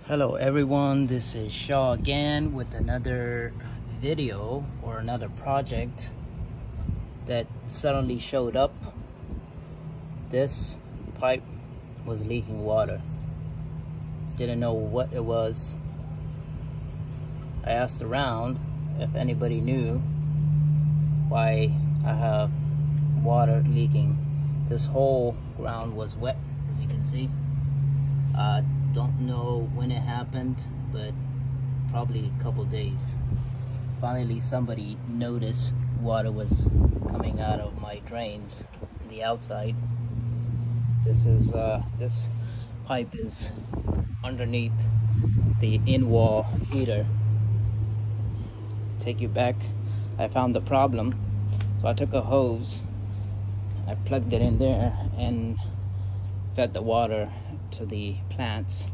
Hello everyone, this is Shaw again with another video or another project that suddenly showed up. This pipe was leaking water. Didn't know what it was. I asked around if anybody knew why I have water leaking. This whole ground was wet, as you can see. Don't know when it happened, but probably a couple days. Finally somebody noticed water was coming out of my drains in the outside. This pipe is underneath the in-wall heater. Take you back, I found the problem, so I took a hose, I plugged it in there and fed the water to the plants.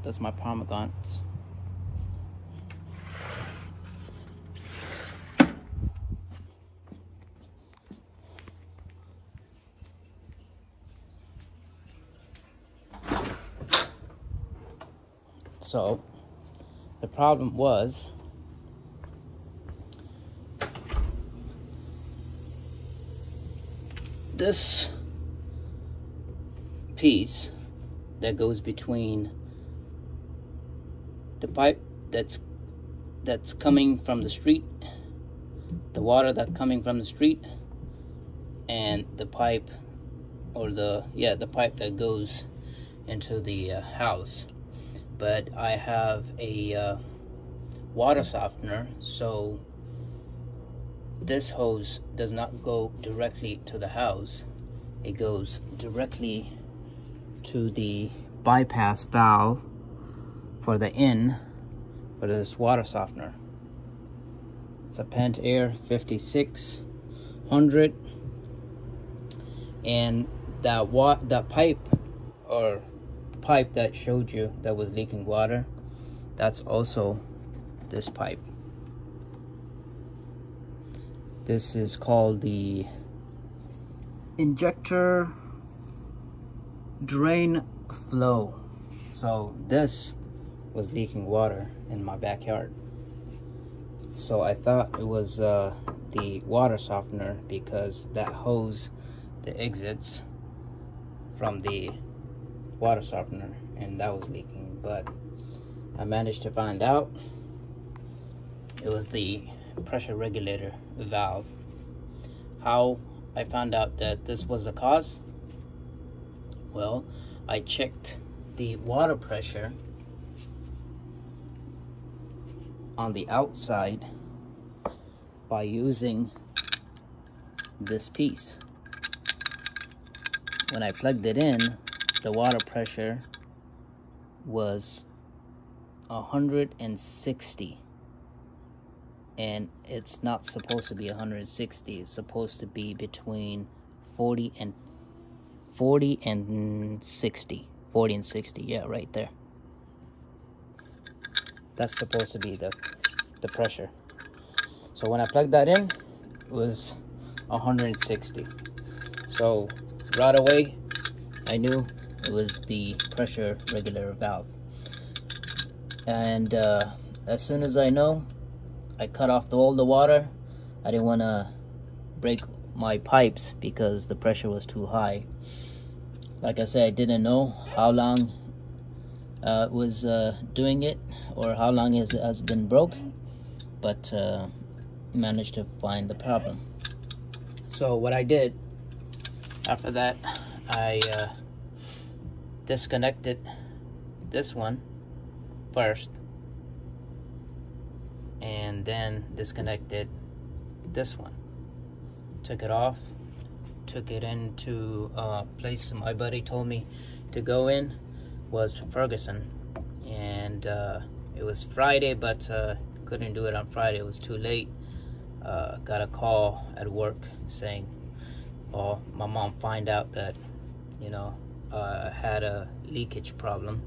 That's my pomegranates. So the problem was this piece that goes between the pipe that's coming from the street, the water that's coming from the street, and the pipe, or the pipe that goes into the house. But I have a water softener, so this hose does not go directly to the house. It goes directly to the bypass valve for the for this water softener. It's a Pentair 5600, and that pipe that showed you that was leaking water, that's also this pipe. This is called the injector drain flow. So this was leaking water in my backyard. So I thought it was the water softener, because that hose that exits from the water softener, and that was leaking. But I managed to find out it was the pressure regulator valve. How I found out that this was the cause? Well, I checked the water pressure on the outside by using this piece. When I plugged it in, the water pressure was 160, and it's not supposed to be 160. It's supposed to be between 40 and 60. 40 and 60, yeah, right there. That's supposed to be the pressure. So when I plugged that in, it was 160. So right away I knew it was the pressure regulator valve. And as soon as I know, I cut off all the water. I didn't want to break my pipes because the pressure was too high. Like I said, I didn't know how long it was doing it, or how long it has been broke, but managed to find the problem. So what I did after that, I disconnected this one first, and then disconnected this one. Took it off, took it into a place my buddy told me to go in, was Ferguson. And it was Friday, but couldn't do it on Friday. It was too late. Got a call at work saying, oh, my mom find out that, I had a leakage problem.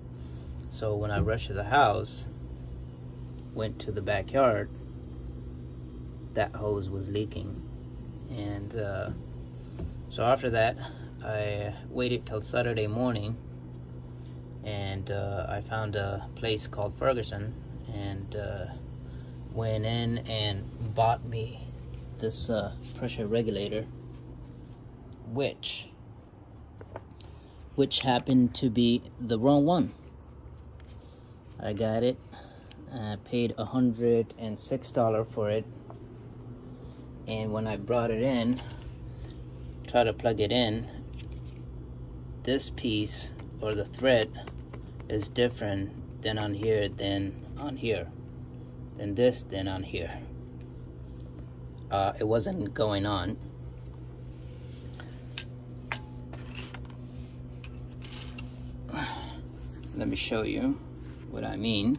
So when I rushed to the house, went to the backyard, that hose was leaking. And so after that, I waited till Saturday morning and I found a place called Ferguson, and went in and bought me this pressure regulator, which happened to be the wrong one. I got it. I paid $106 for it, and when I brought it in, try to plug it in, this piece or the thread is different than on here, than on here, than this, than on here. It wasn't going on. Let me show you what I mean.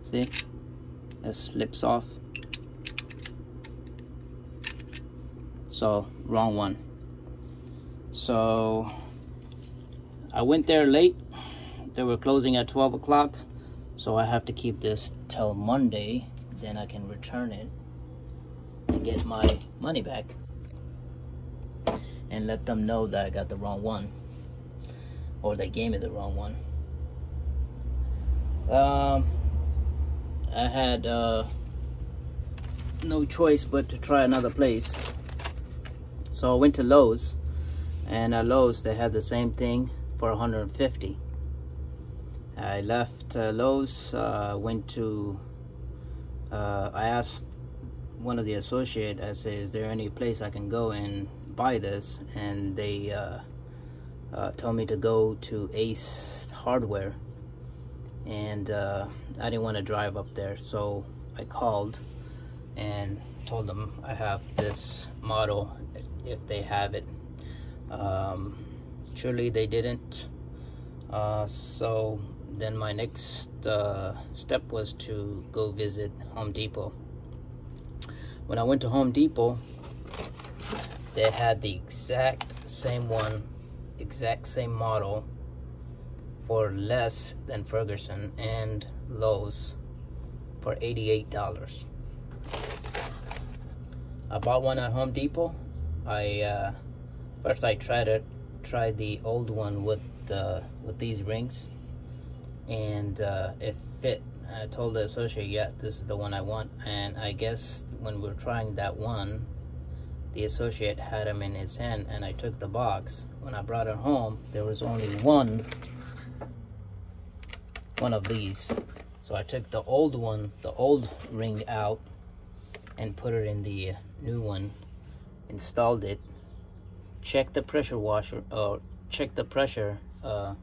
See, it slips off. So, wrong one. So, I went there late. They were closing at 12 o'clock. So, I have to keep this till Monday. Then I can return it and get my money back. And let them know that I got the wrong one. Or they gave me the wrong one. I had no choice but to try another place. So I went to Lowe's, and at Lowe's they had the same thing for $150. I left Lowe's, went to, I asked one of the associates, I said, is there any place I can go and buy this? And they told me to go to Ace Hardware, and I didn't want to drive up there, so I called and told them I have this model if they have it. Surely they didn't. So then my next step was to go visit Home Depot. When I went to Home Depot, they had the exact same one, exact same model, for less than Ferguson and Lowe's, for $88. I bought one at Home Depot. First I tried the old one with these rings, and it fit. I told the associate, yeah, this is the one I want. And I guess when we were trying that one, the associate had them in his hand, and I took the box. When I brought it home, there was only one of these. So I took the old one, the old ring out, and put it in the new one, installed it, checked the pressure washer, checked the pressure on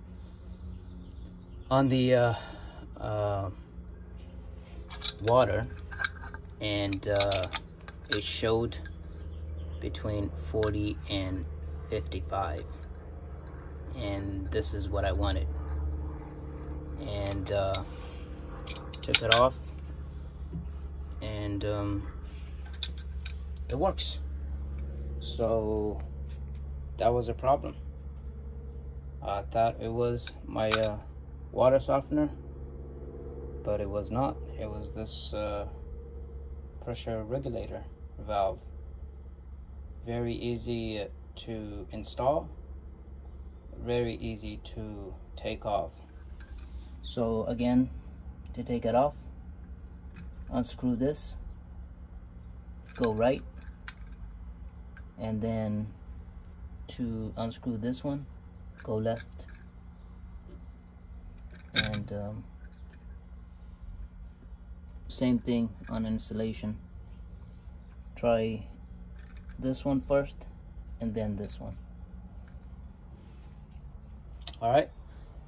the water, and it showed between 40 and 55, and this is what I wanted. And took it off, and it works. So that was a problem. I thought it was my water softener, but it was not. It was this pressure regulator valve. Very easy to install, very easy to take off. So again, to take it off, unscrew this, go right, and then to unscrew this one, go left. And same thing on installation. Try this one first, and then this one. Alright,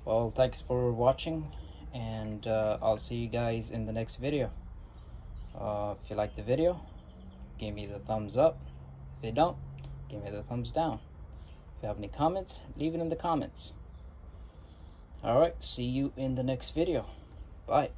well, thanks for watching, and I'll see you guys in the next video. If you like the video, give me the thumbs up. If you don't, give me the thumbs down. If you have any comments, leave it in the comments. Alright, see you in the next video. Bye.